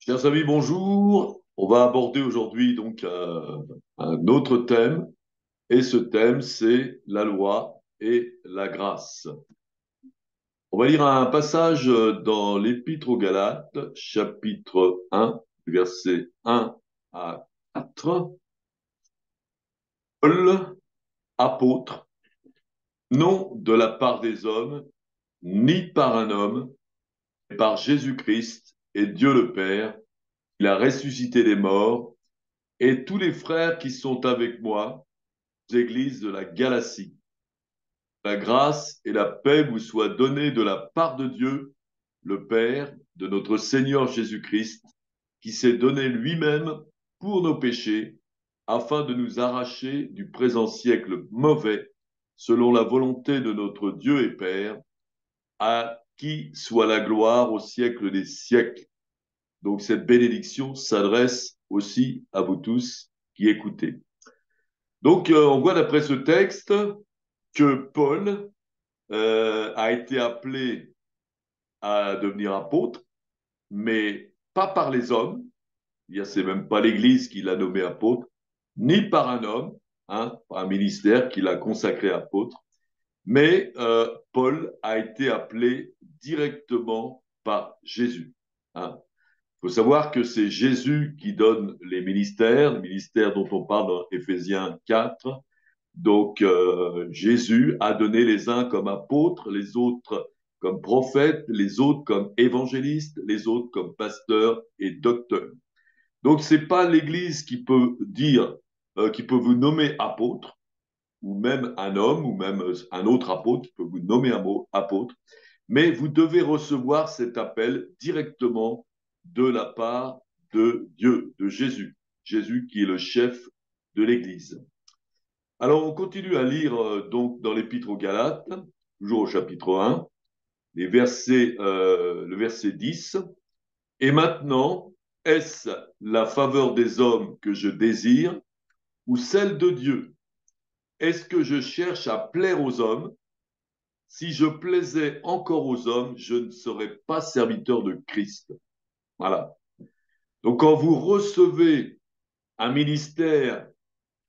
Chers amis, bonjour. On va aborder aujourd'hui donc un autre thème, et ce thème, c'est la loi et la grâce. On va lire un passage dans l'Épître aux Galates, chapitre 1, versets 1 à 4. Paul, apôtre, non de la part des hommes, ni par un homme, mais par Jésus-Christ et Dieu le Père, il a ressuscité les morts, et tous les frères qui sont avec moi aux églises de la Galatie. La grâce et la paix vous soient données de la part de Dieu, le Père, de notre Seigneur Jésus-Christ, qui s'est donné lui-même pour nos péchés, afin de nous arracher du présent siècle mauvais, selon la volonté de notre Dieu et Père, à qui soit la gloire au siècle des siècles. Donc cette bénédiction s'adresse aussi à vous tous qui écoutez. Donc on voit d'après ce texte que Paul a été appelé à devenir apôtre, mais pas par les hommes. C'est même pas l'Église qui l'a nommé apôtre, ni par un homme, hein, par un ministère qui l'a consacré apôtre, mais Paul a été appelé directement par Jésus. Hein. Il faut savoir que c'est Jésus qui donne les ministères dont on parle dans Éphésiens 4. Donc, Jésus a donné les uns comme apôtres, les autres comme prophètes, les autres comme évangélistes, les autres comme pasteurs et docteurs. Donc, c'est pas l'Église qui peut dire, qui peut vous nommer apôtre, ou même un homme, ou même un autre apôtre qui peut vous nommer un mot apôtre, mais vous devez recevoir cet appel directement de la part de Dieu, de Jésus, Jésus qui est le chef de l'Église. Alors, on continue à lire donc dans l'Épître aux Galates, toujours au chapitre 1, le verset 10. Et maintenant, est-ce la faveur des hommes que je désire ou celle de Dieu? Est-ce que je cherche à plaire aux hommes? Si je plaisais encore aux hommes, je ne serais pas serviteur de Christ. Voilà. Donc, quand vous recevez un ministère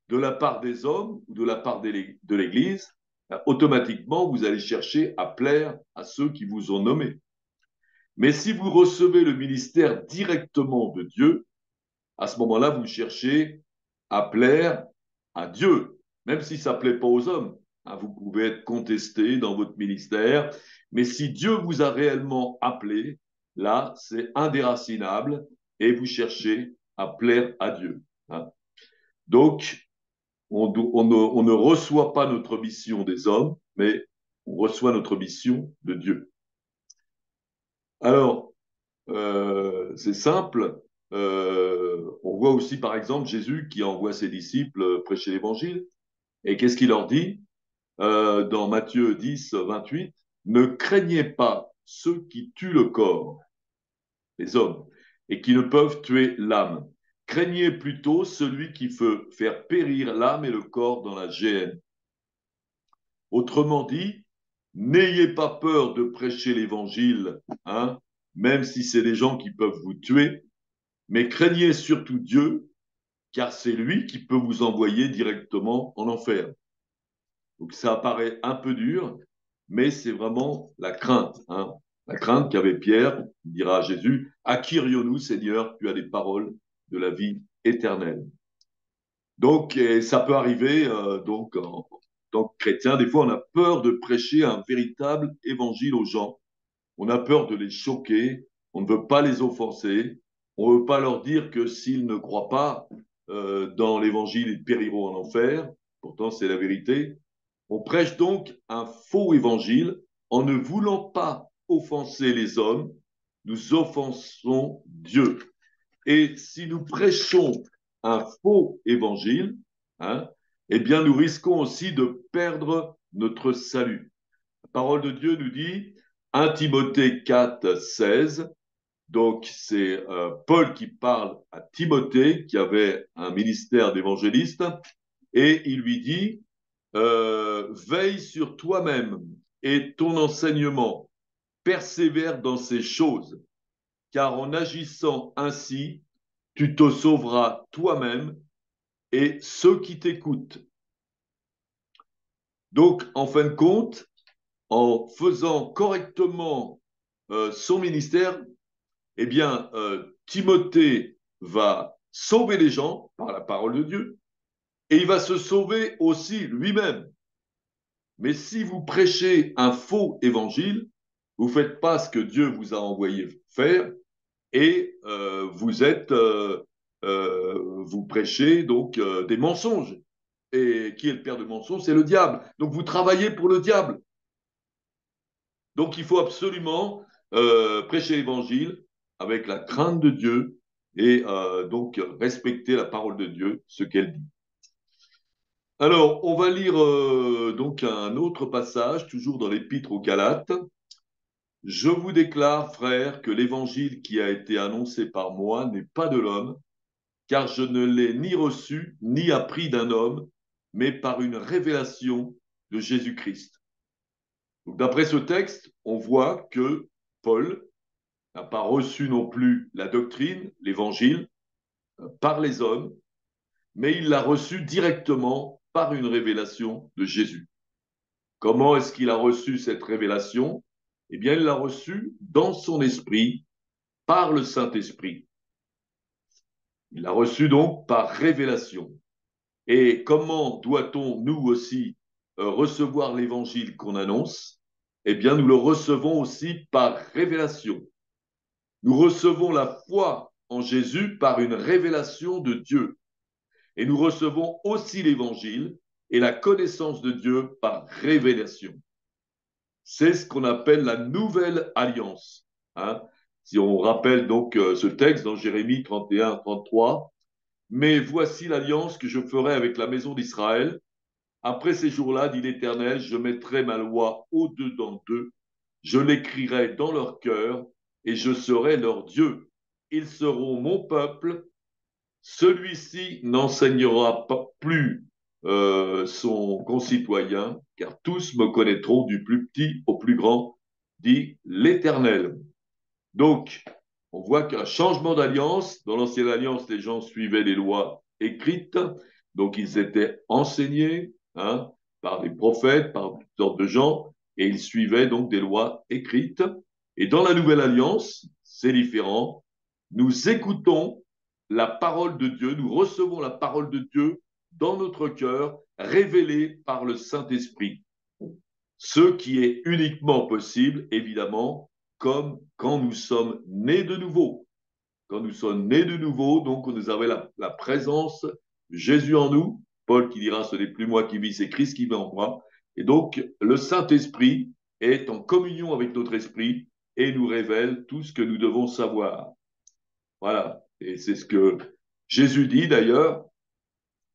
de la part des hommes ou de la part de l'Église, automatiquement, vous allez chercher à plaire à ceux qui vous ont nommé. Mais si vous recevez le ministère directement de Dieu, à ce moment-là, vous cherchez à plaire à Dieu, même si ça ne plaît pas aux hommes. Vous pouvez être contesté dans votre ministère, mais si Dieu vous a réellement appelé, là, c'est indéracinable et vous cherchez à plaire à Dieu. Donc, on ne reçoit pas notre mission des hommes, mais on reçoit notre mission de Dieu. Alors, c'est simple. On voit aussi, par exemple, Jésus qui envoie ses disciples prêcher l'Évangile. Et qu'est-ce qu'il leur dit dans Matthieu 10, 28? Ne craignez pas ceux qui tuent le corps, les hommes, et qui ne peuvent tuer l'âme. Craignez plutôt celui qui peut faire périr l'âme et le corps dans la géhenne. Autrement dit, n'ayez pas peur de prêcher l'évangile, hein, même si c'est des gens qui peuvent vous tuer, mais craignez surtout Dieu, car c'est lui qui peut vous envoyer directement en enfer. Donc ça paraît un peu dur, mais c'est vraiment la crainte. Hein. La crainte qu'avait Pierre, il dira à Jésus, à qui irions-nous, Seigneur, tu as des paroles de la vie éternelle. Donc, ça peut arriver donc en tant que chrétien. Des fois, on a peur de prêcher un véritable évangile aux gens. On a peur de les choquer. On ne veut pas les offenser. On ne veut pas leur dire que s'ils ne croient pas dans l'évangile, ils périront en enfer. Pourtant, c'est la vérité. On prêche donc un faux évangile en ne voulant pas offenser les hommes. Nous offensons Dieu. Et si nous prêchons un faux évangile, hein, eh bien, nous risquons aussi de perdre notre salut. La parole de Dieu nous dit, 1 Timothée 4, 16, donc c'est Paul qui parle à Timothée, qui avait un ministère d'évangéliste, et il lui dit, veille sur toi-même et ton enseignement, persévère dans ces choses. car en agissant ainsi, tu te sauveras toi-même et ceux qui t'écoutent. Donc, en fin de compte, en faisant correctement son ministère, eh bien, Timothée va sauver les gens par la parole de Dieu et il va se sauver aussi lui-même. Mais si vous prêchez un faux évangile, vous ne faites pas ce que Dieu vous a envoyé faire et vous prêchez donc des mensonges. Et qui est le père de mensonges? C'est le diable. Donc vous travaillez pour le diable. Donc il faut absolument prêcher l'évangile avec la crainte de Dieu et donc respecter la parole de Dieu, ce qu'elle dit. Alors, on va lire donc un autre passage, toujours dans l'Épître aux Galates. Je vous déclare, frères, que l'évangile qui a été annoncé par moi n'est pas de l'homme, car je ne l'ai ni reçu ni appris d'un homme, mais par une révélation de Jésus-Christ. Donc, d'après ce texte, on voit que Paul n'a pas reçu non plus la doctrine, l'évangile, par les hommes, mais il l'a reçu directement par une révélation de Jésus. Comment est-ce qu'il a reçu cette révélation? Eh bien, il l'a reçue dans son esprit, par le Saint-Esprit. Il l'a reçue donc par révélation. Et comment doit-on, nous aussi, recevoir l'évangile qu'on annonce? Eh bien, nous le recevons aussi par révélation. Nous recevons la foi en Jésus par une révélation de Dieu. Et nous recevons aussi l'évangile et la connaissance de Dieu par révélation. C'est ce qu'on appelle la nouvelle alliance. Hein. Si on rappelle donc ce texte dans Jérémie 31, 33, mais voici l'alliance que je ferai avec la maison d'Israël. Après ces jours-là, dit l'Éternel, je mettrai ma loi au-dedans d'eux, je l'écrirai dans leur cœur et je serai leur Dieu. Ils seront mon peuple. Celui-ci n'enseignera pas plus son concitoyen, car tous me connaîtront du plus petit au plus grand, dit l'Éternel. Donc, on voit qu'un changement d'alliance, dans l'ancienne alliance, les gens suivaient les lois écrites, donc ils étaient enseignés par des prophètes, par toutes sortes de gens, et ils suivaient donc des lois écrites. Et dans la nouvelle alliance, c'est différent. Nous écoutons la parole de Dieu, nous recevons la parole de Dieu dans notre cœur, révélée par le Saint-Esprit. Ce qui est uniquement possible, évidemment, comme quand nous sommes nés de nouveau. Quand nous sommes nés de nouveau, donc nous avons la présence de Jésus en nous. Paul qui dira, ce n'est plus moi qui vis, c'est Christ qui vit en moi. Et donc, le Saint-Esprit est en communion avec notre esprit et nous révèle tout ce que nous devons savoir. Voilà. Et c'est ce que Jésus dit d'ailleurs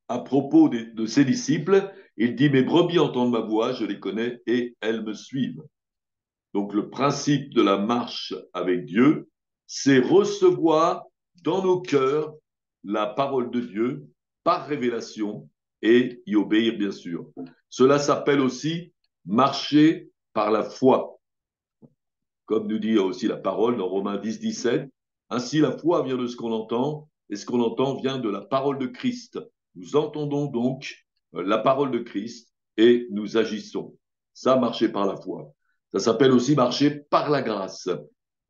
à propos de ses disciples. Il dit, mes brebis entendent ma voix, je les connais et elles me suivent. Donc le principe de la marche avec Dieu, c'est recevoir dans nos cœurs la parole de Dieu par révélation et y obéir, bien sûr. Cela s'appelle aussi marcher par la foi, comme nous dit aussi la parole dans Romains 10, 17. Ainsi, la foi vient de ce qu'on entend, et ce qu'on entend vient de la parole de Christ. Nous entendons donc la parole de Christ et nous agissons. Ça, marcher par la foi. Ça s'appelle aussi marcher par la grâce.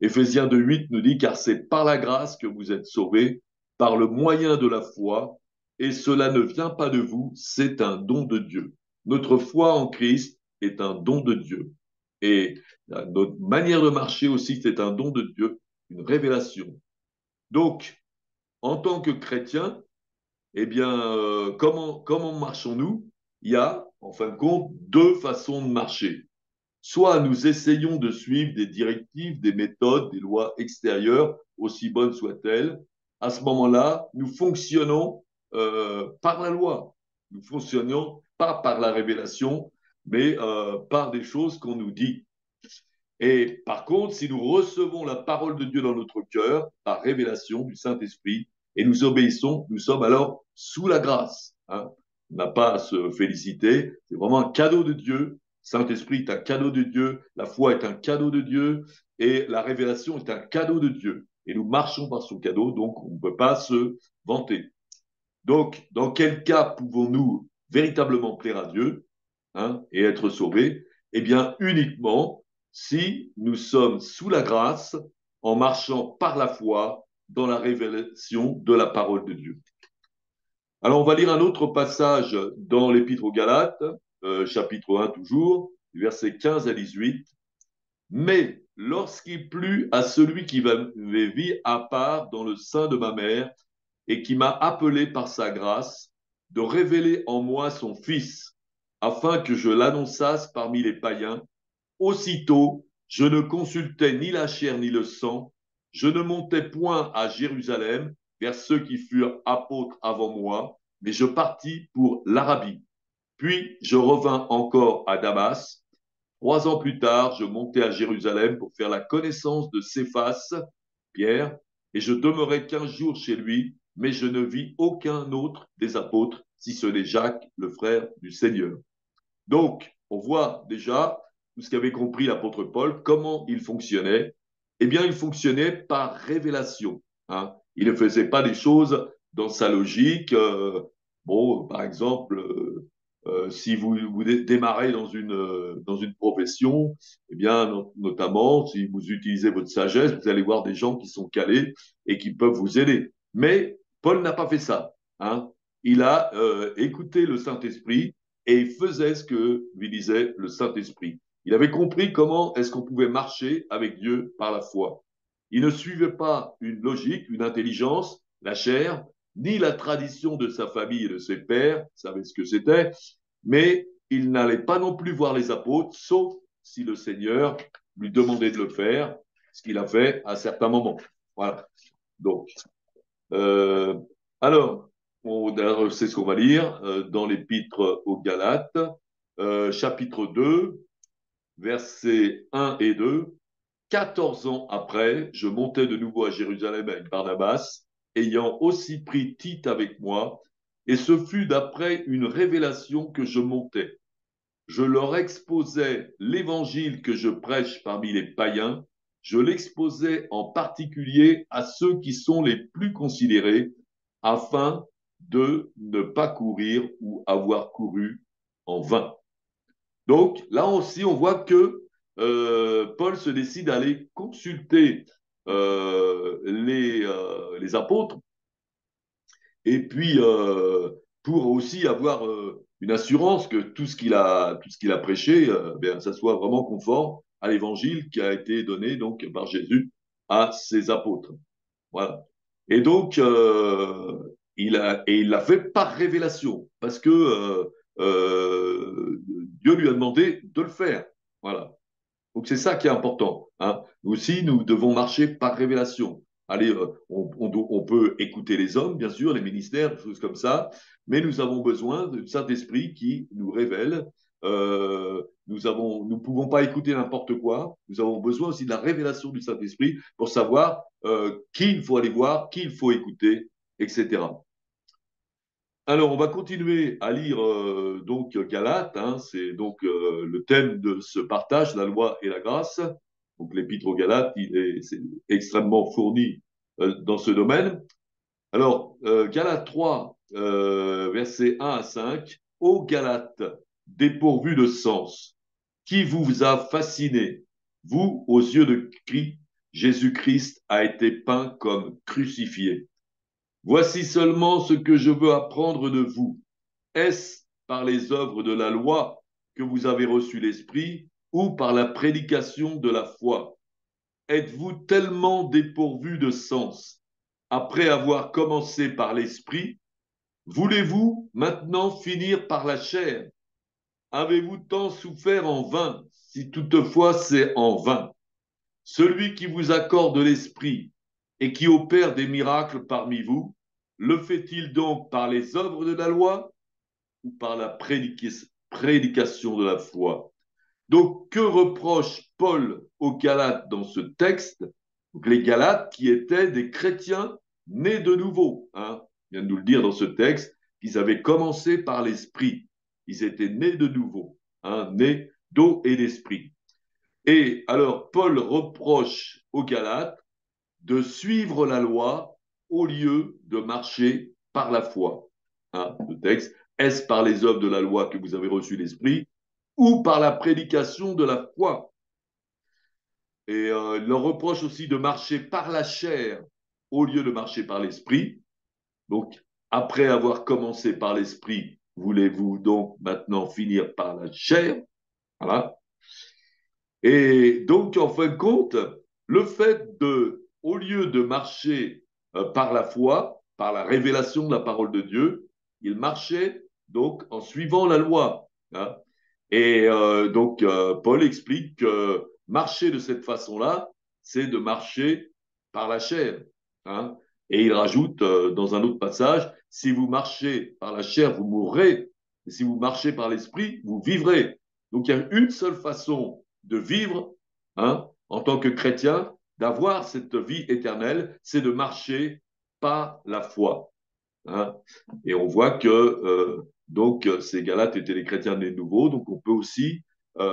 Éphésiens 2,8 nous dit, car c'est par la grâce que vous êtes sauvés, par le moyen de la foi, et cela ne vient pas de vous, c'est un don de Dieu. Notre foi en Christ est un don de Dieu. Et notre manière de marcher aussi, c'est un don de Dieu, une révélation. Donc, en tant que chrétien, eh bien, comment marchons-nous? Il y a, en fin de compte, deux façons de marcher. Soit nous essayons de suivre des directives, des méthodes, des lois extérieures, aussi bonnes soient-elles. À ce moment-là, nous fonctionnons par la loi. Nous fonctionnons pas par la révélation, mais par des choses qu'on nous dit. Et par contre, si nous recevons la parole de Dieu dans notre cœur, par révélation du Saint-Esprit, et nous obéissons, nous sommes alors sous la grâce. Hein. On n'a pas à se féliciter, c'est vraiment un cadeau de Dieu. Saint-Esprit est un cadeau de Dieu, la foi est un cadeau de Dieu, et la révélation est un cadeau de Dieu. et nous marchons par son cadeau, donc on ne peut pas se vanter. Donc, dans quel cas pouvons-nous véritablement plaire à Dieu, hein, et être sauvés? Eh bien, uniquement si nous sommes sous la grâce, en marchant par la foi dans la révélation de la parole de Dieu. Alors, on va lire un autre passage dans l'Épître aux Galates, chapitre 1 toujours, versets 15 à 18. Mais lorsqu'il plut à celui qui m'avait vie à part dans le sein de ma mère et qui m'a appelé par sa grâce, de révéler en moi son Fils, afin que je l'annonçasse parmi les païens, aussitôt je ne consultais ni la chair ni le sang, je ne montais point à Jérusalem vers ceux qui furent apôtres avant moi, mais je partis pour l'Arabie. Puis je revins encore à Damas. 3 ans plus tard, je montai à Jérusalem pour faire la connaissance de Céphas, Pierre, et je demeurai 15 jours chez lui, mais je ne vis aucun autre des apôtres, si ce n'est Jacques, le frère du Seigneur. Donc, on voit déjà tout ce qu'avait compris l'apôtre Paul, comment il fonctionnait. Eh bien, il fonctionnait par révélation, hein. Il ne faisait pas des choses dans sa logique. Bon, par exemple, si vous démarrez dans une profession, eh bien, notamment, si vous utilisez votre sagesse, vous allez voir des gens qui sont calés et qui peuvent vous aider. Mais Paul n'a pas fait ça, hein. Il a écouté le Saint-Esprit et il faisait ce que lui disait le Saint-Esprit. Il avait compris comment est-ce qu'on pouvait marcher avec Dieu par la foi. Il ne suivait pas une logique, une intelligence, la chair, ni la tradition de sa famille et de ses pères, il savait ce que c'était, mais il n'allait pas non plus voir les apôtres, sauf si le Seigneur lui demandait de le faire, ce qu'il a fait à certains moments. Voilà. Donc, euh, alors, c'est ce qu'on va lire dans l'Épître aux Galates, chapitre 2, versets 1 et 2. 14 ans après, je montais de nouveau à Jérusalem avec Barnabas, ayant aussi pris Tite avec moi, et ce fut d'après une révélation que je montais. Je leur exposais l'évangile que je prêche parmi les païens, je l'exposais en particulier à ceux qui sont les plus considérés, afin de ne pas courir ou avoir couru en vain. Donc là aussi, on voit que Paul se décide à aller consulter les apôtres et puis pour aussi avoir une assurance que tout ce qu'il a prêché, bien, ça soit vraiment conforme à l'évangile qui a été donné donc par Jésus à ses apôtres. Voilà. Et donc il l'a fait par révélation parce que Dieu lui a demandé de le faire. Voilà. Donc c'est ça qui est important, hein. Nous aussi, nous devons marcher par révélation. Allez, on peut écouter les hommes, bien sûr, les ministères, des choses comme ça, mais nous avons besoin du Saint-Esprit qui nous révèle. Nous pouvons pas écouter n'importe quoi. Nous avons besoin aussi de la révélation du Saint-Esprit pour savoir qui il faut aller voir, qui il faut écouter, etc. Alors, on va continuer à lire donc Galates, hein, c'est donc le thème de ce partage, la loi et la grâce. Donc, l'épître aux Galates, c'est extrêmement fourni dans ce domaine. Alors, Galates 3, versets 1 à 5. Ô Galates, dépourvus de sens, qui vous a fasciné? Vous, aux yeux de Christ, Jésus-Christ a été peint comme crucifié. Voici seulement ce que je veux apprendre de vous. Est-ce par les œuvres de la loi que vous avez reçu l'Esprit ou par la prédication de la foi? Êtes-vous tellement dépourvu de sens après avoir commencé par l'Esprit? Voulez-vous maintenant finir par la chair? Avez-vous tant souffert en vain, si toutefois c'est en vain? Celui qui vous accorde l'Esprit et qui opère des miracles parmi vous, le fait-il donc par les œuvres de la loi ou par la prédication de la foi? Donc, que reproche Paul aux Galates dans ce texte? Donc, les Galates qui étaient des chrétiens nés de nouveau, hein, il vient de nous le dire dans ce texte, qu'ils avaient commencé par l'Esprit. Ils étaient nés de nouveau, hein, nés d'eau et d'esprit. Et alors, Paul reproche aux Galates de suivre la loi au lieu de marcher par la foi. Hein, le texte, est-ce par les œuvres de la loi que vous avez reçu l'Esprit ou par la prédication de la foi? Et il leur reproche aussi de marcher par la chair au lieu de marcher par l'Esprit. Donc, après avoir commencé par l'Esprit, voulez-vous donc maintenant finir par la chair? Voilà. Et donc, en fin de compte, le fait de, au lieu de marcher par la foi, par la révélation de la parole de Dieu, il marchait donc en suivant la loi. Hein. Et donc, Paul explique que marcher de cette façon-là, c'est de marcher par la chair. Hein. Et il rajoute dans un autre passage, si vous marchez par la chair, vous mourrez. Et si vous marchez par l'esprit, vous vivrez. Donc, il y a une seule façon de vivre hein, en tant que chrétien, d'avoir cette vie éternelle, c'est de marcher par la foi. Hein. Et on voit que donc ces Galates étaient les chrétiens nés de nouveau, donc on peut aussi,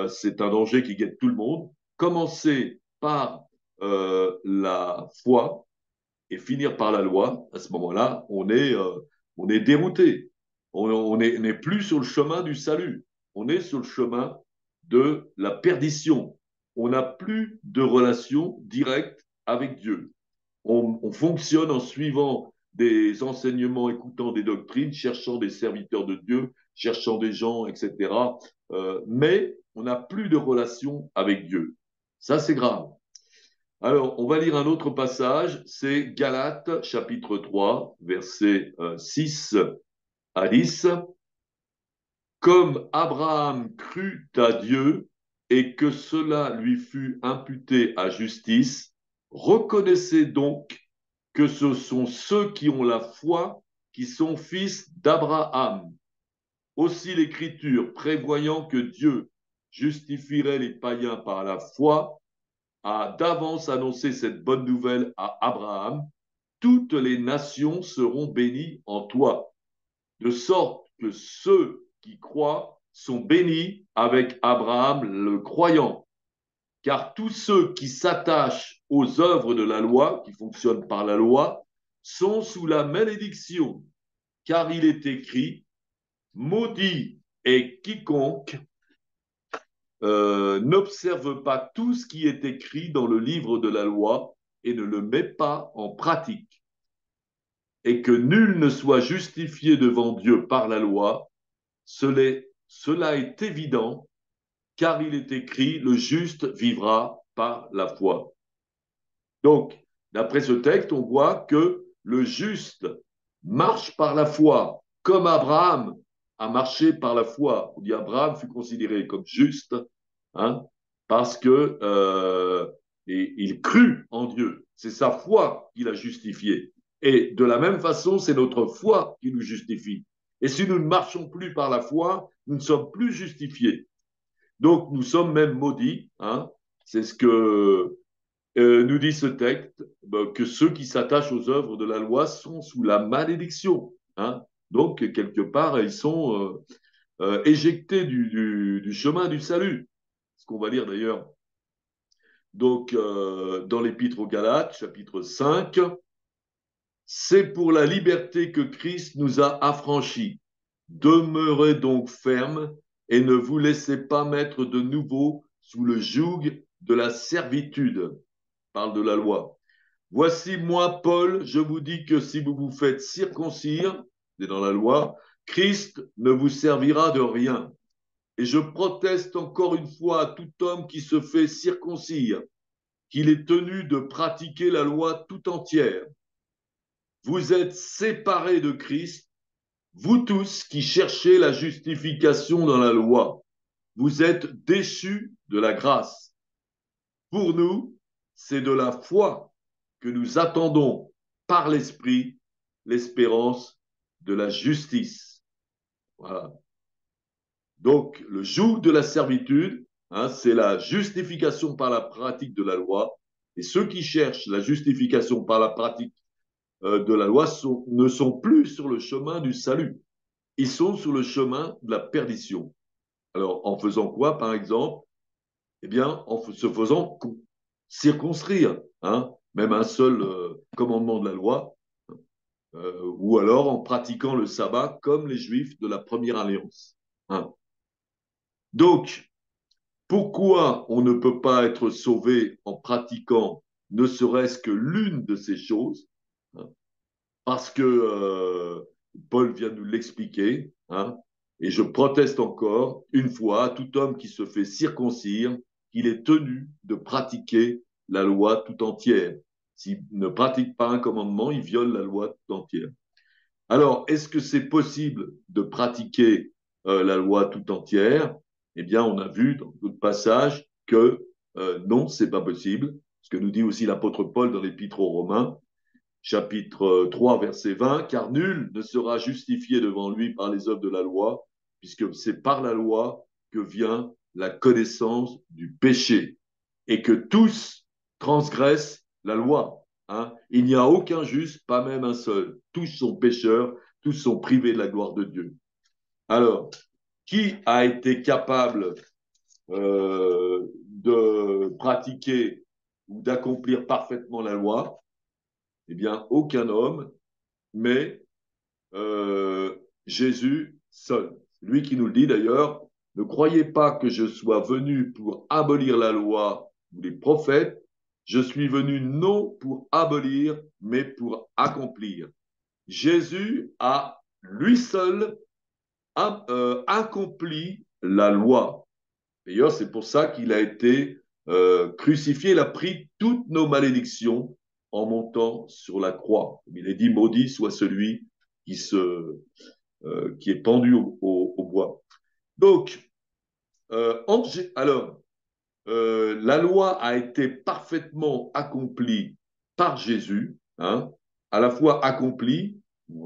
c'est un danger qui guette tout le monde, commencer par la foi et finir par la loi. À ce moment-là, on est dérouté. On n'est plus sur le chemin du salut. On est sur le chemin de la perdition. On n'a plus de relation directe avec Dieu. On fonctionne en suivant des enseignements, écoutant des doctrines, cherchant des serviteurs de Dieu, cherchant des gens, etc. Mais on n'a plus de relation avec Dieu. Ça, c'est grave. Alors, on va lire un autre passage, c'est Galates, chapitre 3, versets 6 à 10. Comme Abraham crut à Dieu et que cela lui fut imputé à justice, reconnaissez donc que ce sont ceux qui ont la foi qui sont fils d'Abraham. Aussi l'Écriture, prévoyant que Dieu justifierait les païens par la foi, a d'avance annoncé cette bonne nouvelle à Abraham. Toutes les nations seront bénies en toi, de sorte que ceux qui croient sont bénis avec Abraham le croyant. Car tous ceux qui s'attachent aux œuvres de la loi, qui fonctionnent par la loi, sont sous la malédiction. Car il est écrit, maudit est quiconque n'observe pas tout ce qui est écrit dans le livre de la loi et ne le met pas en pratique. Et que nul ne soit justifié devant Dieu par la loi, cela est évident, car il est écrit, le juste vivra par la foi. Donc, d'après ce texte, on voit que le juste marche par la foi, comme Abraham a marché par la foi. On dit Abraham fut considéré comme juste, hein, parce que il crut en Dieu. C'est sa foi qui l'a justifié. Et de la même façon, c'est notre foi qui nous justifie. Et si nous ne marchons plus par la foi, nous ne sommes plus justifiés. Donc, nous sommes même maudits. Hein. C'est ce que nous dit ce texte, que ceux qui s'attachent aux œuvres de la loi sont sous la malédiction. Hein. Donc, quelque part, ils sont éjectés du chemin du salut. Ce qu'on va lire d'ailleurs donc, dans l'Épître aux Galates, chapitre 5. C'est pour la liberté que Christ nous a affranchis. Demeurez donc fermes et ne vous laissez pas mettre de nouveau sous le joug de la servitude. Parle de la loi. Voici moi, Paul, je vous dis que si vous vous faites circoncire, c'est dans la loi, Christ ne vous servira de rien. Et je proteste encore une fois à tout homme qui se fait circoncire, qu'il est tenu de pratiquer la loi tout entière. Vous êtes séparés de Christ, vous tous qui cherchez la justification dans la loi. Vous êtes déchus de la grâce. Pour nous, c'est de la foi que nous attendons par l'Esprit l'espérance de la justice. Voilà. Donc, le joug de la servitude, hein, c'est la justification par la pratique de la loi. Et ceux qui cherchent la justification par la pratique de la loi ne sont plus sur le chemin du salut. Ils sont sur le chemin de la perdition. Alors, en faisant quoi, par exemple? Eh bien, en se faisant circonscrire. Hein. même un seul commandement de la loi, ou alors en pratiquant le sabbat comme les Juifs de la première alliance. Hein. Donc, pourquoi on ne peut pas être sauvé en pratiquant ne serait-ce que l'une de ces choses? Hein. Parce que Paul vient de nous l'expliquer, hein, et je proteste encore, une fois, tout homme qui se fait circoncire, qu'il est tenu de pratiquer la loi tout entière. S'il ne pratique pas un commandement, il viole la loi tout entière. Alors, est-ce que c'est possible de pratiquer la loi tout entière? Eh bien, on a vu dans d'autres passages que non, c'est pas possible. Ce que nous dit aussi l'apôtre Paul dans l'Épître aux Romains, chapitre 3, verset 20, car nul ne sera justifié devant lui par les œuvres de la loi, puisque c'est par la loi que vient la connaissance du péché, et que tous transgressent la loi. Hein. Il n'y a aucun juste, pas même un seul. Tous sont pécheurs, tous sont privés de la gloire de Dieu. Alors, qui a été capable de pratiquer ou d'accomplir parfaitement la loi? Eh bien, aucun homme, mais Jésus seul. Lui qui nous le dit d'ailleurs, ne croyez pas que je sois venu pour abolir la loi ou les prophètes, je suis venu non pour abolir, mais pour accomplir. Jésus a lui seul accompli la loi. D'ailleurs, c'est pour ça qu'il a été crucifié. Il a pris toutes nos malédictions en montant sur la croix. Il est dit, maudit soit celui qui est pendu au bois. Donc, alors, la loi a été parfaitement accomplie par Jésus, hein, à la fois accomplie,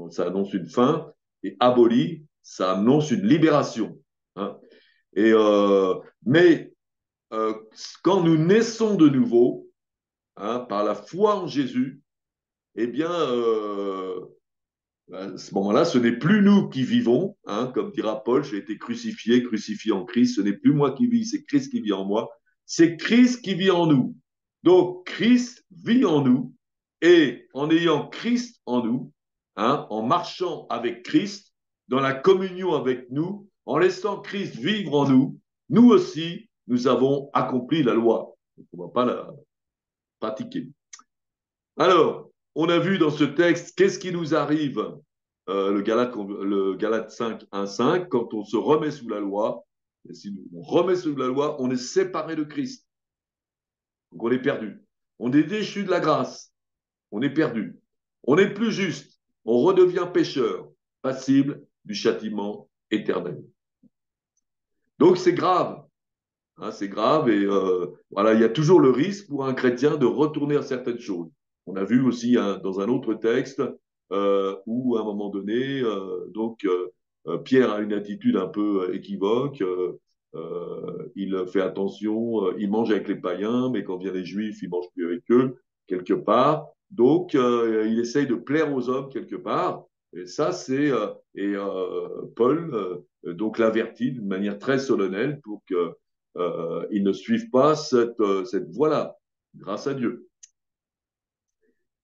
ça annonce une fin, et abolie, ça annonce une libération. Hein. Et, mais quand nous naissons de nouveau, hein, par la foi en Jésus, eh bien, à ce moment-là, ce n'est plus nous qui vivons, hein, comme dira Paul, j'ai été crucifié, crucifié en Christ, ce n'est plus moi qui vis, c'est Christ qui vit en moi, c'est Christ qui vit en nous. Donc, Christ vit en nous, et en ayant Christ en nous, hein, en marchant avec Christ, dans la communion avec nous, en laissant Christ vivre en nous, nous aussi, nous avons accompli la loi. On ne va pas la pratiquer. Alors, on a vu dans ce texte qu'est-ce qui nous arrive, le Galate 5, 1, 5, quand on se remet sous la loi. Et si on remet sous la loi, on est séparé de Christ. Donc on est perdu. On est déchu de la grâce. On est perdu. On n'est plus juste. On redevient pécheur, passible du châtiment éternel. Donc c'est grave. Hein, c'est grave et voilà, il y a toujours le risque pour un chrétien de retourner à certaines choses. On a vu aussi dans un autre texte où à un moment donné, Pierre a une attitude un peu équivoque. Il fait attention, il mange avec les païens, mais quand vient les Juifs, il mange plus avec eux quelque part. Donc, il essaye de plaire aux hommes quelque part. Et ça, c'est Paul donc l'avertit d'une manière très solennelle pour que ils ne suivent pas cette voie-là, grâce à Dieu.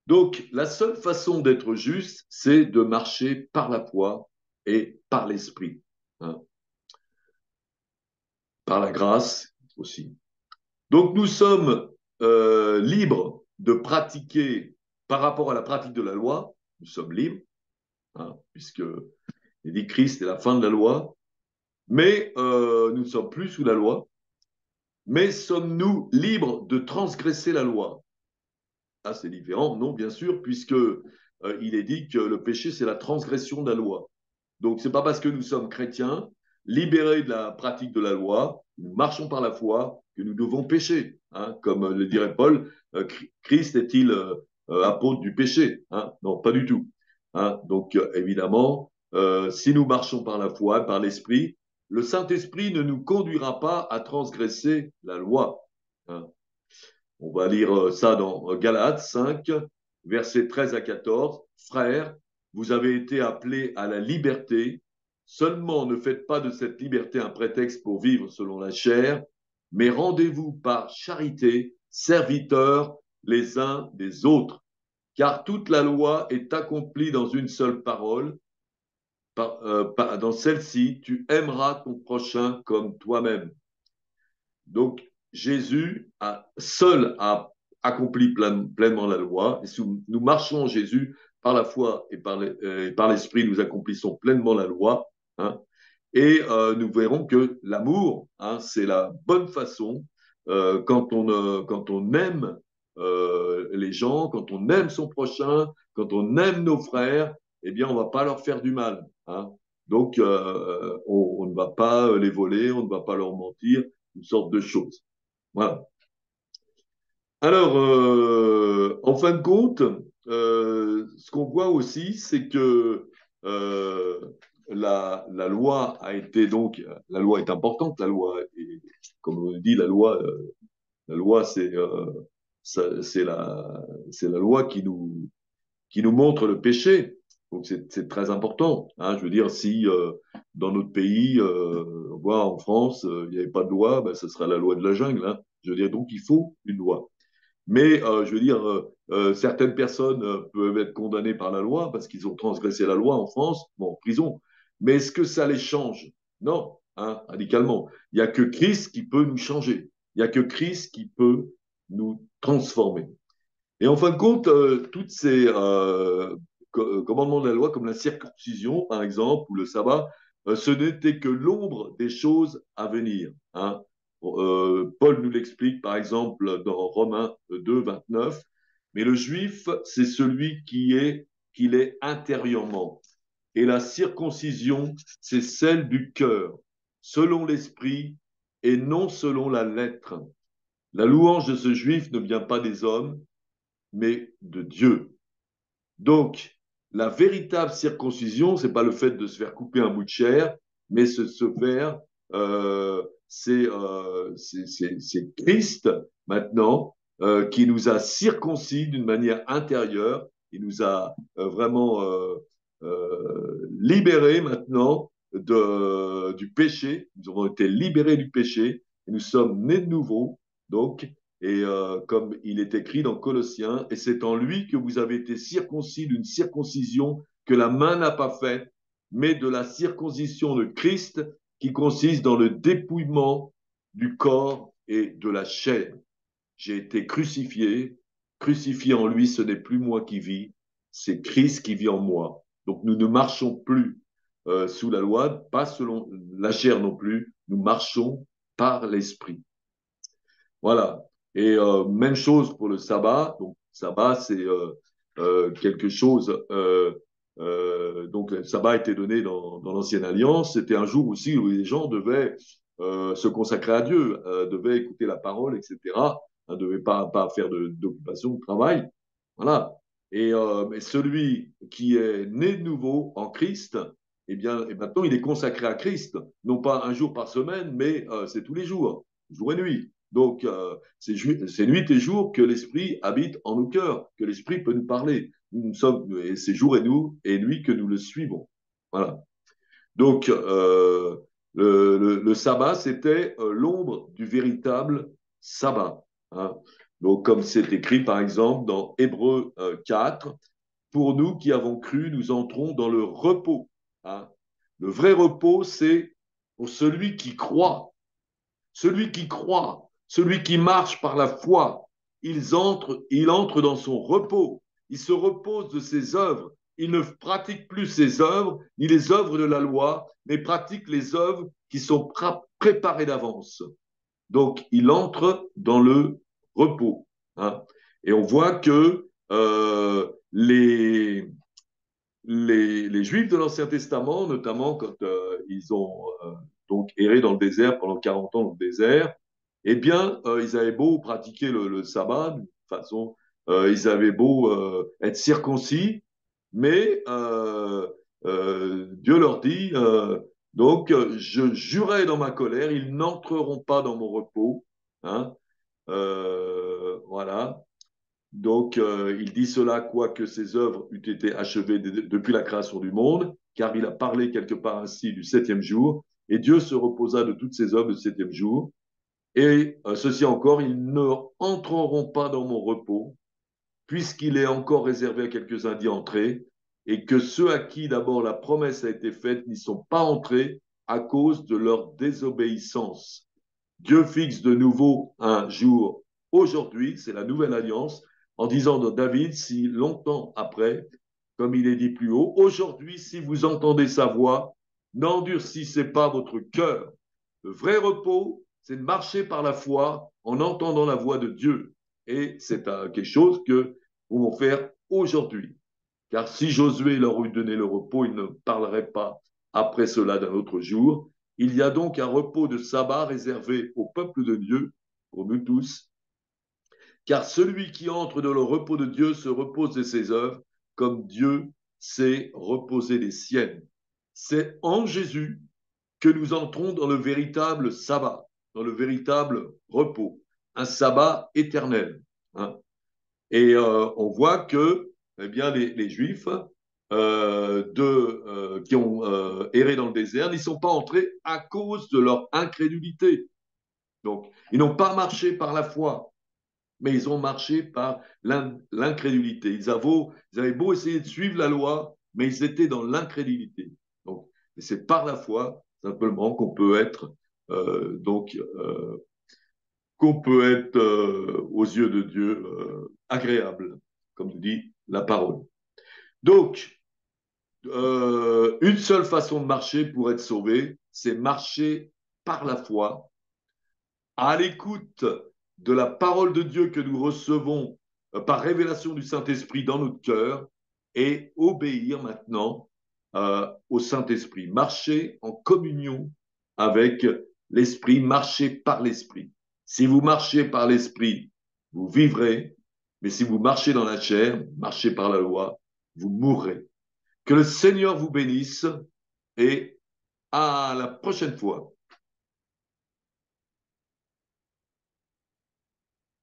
Donc, la seule façon d'être juste, c'est de marcher par la foi et par l'esprit, hein, par la grâce aussi. Donc, nous sommes libres de pratiquer par rapport à la pratique de la loi, nous sommes libres, hein, puisque il dit Christ est la fin de la loi, mais nous ne sommes plus sous la loi. Mais sommes-nous libres de transgresser la loi? Ah, c'est différent, non, bien sûr, puisque il est dit que le péché, c'est la transgression de la loi. Donc, c'est pas parce que nous sommes chrétiens, libérés de la pratique de la loi, nous marchons par la foi, que nous devons pécher. Hein, comme le dirait Paul, Christ est-il apôtre du péché? Hein? Non, pas du tout. Hein? Donc, évidemment, si nous marchons par la foi, par l'esprit, le Saint-Esprit ne nous conduira pas à transgresser la loi. Hein? On va lire ça dans Galates 5, versets 13 à 14. Frères, vous avez été appelés à la liberté. Seulement, ne faites pas de cette liberté un prétexte pour vivre selon la chair, mais rendez-vous par charité serviteurs les uns des autres. Car toute la loi est accomplie dans une seule parole. Dans celle-ci, tu aimeras ton prochain comme toi-même. Donc, Jésus seul a accompli pleinement la loi. Et si nous marchons en Jésus, par la foi et par l'Esprit, nous accomplissons pleinement la loi. Hein. Et nous verrons que l'amour, hein, c'est la bonne façon quand on aime les gens, quand on aime son prochain, quand on aime nos frères, eh bien, on ne va pas leur faire du mal. Hein. Donc, on ne va pas les voler, on ne va pas leur mentir, une sorte de choses. Voilà. Alors, en fin de compte, ce qu'on voit aussi, c'est que euh, la loi a été donc, la loi est importante, la loi, et, comme on le dit, la loi c'est la loi qui nous montre le péché. Donc c'est très important. Hein. Je veux dire, si dans notre pays, on voit en France, il n'y avait pas de loi, ben, ce sera la loi de la jungle. Hein. Je veux dire, donc il faut une loi. Mais je veux dire, certaines personnes peuvent être condamnées par la loi parce qu'ils ont transgressé la loi en France, bon, en prison. Mais est-ce que ça les change? Non, hein, radicalement. Il n'y a que Christ qui peut nous changer. Il n'y a que Christ qui peut nous transformer. Et en fin de compte, toutes ces commandements de la loi, comme la circoncision, par exemple, ou le sabbat, ce n'était que l'ombre des choses à venir. Hein. Paul nous l'explique, par exemple, dans Romains 2, 29. Mais le juif, c'est celui qu'il est intérieurement. Et la circoncision, c'est celle du cœur, selon l'esprit et non selon la lettre. La louange de ce juif ne vient pas des hommes, mais de Dieu. Donc, la véritable circoncision, c'est pas le fait de se faire couper un bout de chair, mais se faire, c'est Christ maintenant qui nous a circoncis d'une manière intérieure, qui nous a vraiment libérés maintenant du péché. Nous avons été libérés du péché et nous sommes nés de nouveau. Donc, et comme il est écrit dans Colossiens, et c'est en lui que vous avez été circoncis d'une circoncision que la main n'a pas faite, mais de la circoncision de Christ qui consiste dans le dépouillement du corps et de la chair. J'ai été crucifié, crucifié en lui, ce n'est plus moi qui vis, c'est Christ qui vit en moi. Donc nous ne marchons plus sous la loi, pas selon la chair non plus, nous marchons par l'esprit. Voilà. Et même chose pour le sabbat. Donc, sabbat, c'est quelque chose. Donc, le sabbat a été donné dans l'Ancienne Alliance. C'était un jour aussi où les gens devaient se consacrer à Dieu, devaient écouter la parole, etc. Ne devaient pas faire d'occupation, de travail. Voilà. Et mais celui qui est né de nouveau en Christ, eh bien, et maintenant, il est consacré à Christ. Non pas un jour par semaine, mais c'est tous les jours, jour et nuit. Donc, c'est nuit et jour que l'Esprit habite en nos cœurs, que l'Esprit peut nous parler. Nous sommes, et c'est jour et nuit que nous le suivons. Voilà. Donc, le sabbat, c'était l'ombre du véritable sabbat. Hein. Donc, comme c'est écrit, par exemple, dans Hébreux 4, pour nous qui avons cru, nous entrons dans le repos. Hein. Le vrai repos, c'est pour celui qui croit. Celui qui croit, celui qui marche par la foi, il entre dans son repos. Il se repose de ses œuvres. Il ne pratique plus ses œuvres, ni les œuvres de la loi, mais pratique les œuvres qui sont préparées d'avance. Donc, il entre dans le repos. Hein. Et on voit que les Juifs de l'Ancien Testament, notamment quand ils ont donc erré dans le désert pendant 40 ans dans le désert, eh bien, ils avaient beau pratiquer le sabbat, de toute façon, ils avaient beau être circoncis, mais Dieu leur dit, donc, je jurais dans ma colère, ils n'entreront pas dans mon repos. Hein, voilà. Donc, il dit cela, quoique ses œuvres eussent été achevées depuis la création du monde, car il a parlé quelque part ainsi du septième jour, et Dieu se reposa de toutes ses œuvres le septième jour. Et ceci encore, ils ne entreront pas dans mon repos, puisqu'il est encore réservé à quelques-uns d'y entrer, et que ceux à qui d'abord la promesse a été faite n'y sont pas entrés à cause de leur désobéissance. Dieu fixe de nouveau un jour aujourd'hui, c'est la nouvelle alliance, en disant de David, si longtemps après, comme il est dit plus haut, aujourd'hui, si vous entendez sa voix, n'endurcissez pas votre cœur. Le vrai repos, c'est de marcher par la foi en entendant la voix de Dieu. Et c'est quelque chose que nous vont faire aujourd'hui. Car si Josué leur eût donné le repos, il ne parlerait pas après cela d'un autre jour. Il y a donc un repos de sabbat réservé au peuple de Dieu, pour nous tous, car celui qui entre dans le repos de Dieu se repose de ses œuvres, comme Dieu s'est reposé des siennes. C'est en Jésus que nous entrons dans le véritable sabbat, dans le véritable repos, un sabbat éternel. Hein. Et on voit que eh bien, les Juifs qui ont erré dans le désert n'y sont pas entrés à cause de leur incrédulité. Donc, ils n'ont pas marché par la foi, mais ils ont marché par l'incrédulité. Ils avaient beau essayer de suivre la loi, mais ils étaient dans l'incrédulité. Donc, c'est par la foi simplement qu'on peut être qu'on peut être aux yeux de Dieu agréable, comme dit la parole. Donc, une seule façon de marcher pour être sauvé, c'est marcher par la foi, à l'écoute de la parole de Dieu que nous recevons par révélation du Saint-Esprit dans notre cœur et obéir maintenant au Saint-Esprit. Marcher en communion avec l'Esprit, marcher par l'Esprit. Si vous marchez par l'Esprit, vous vivrez, mais si vous marchez dans la chair, marchez par la loi, vous mourrez. Que le Seigneur vous bénisse et à la prochaine fois.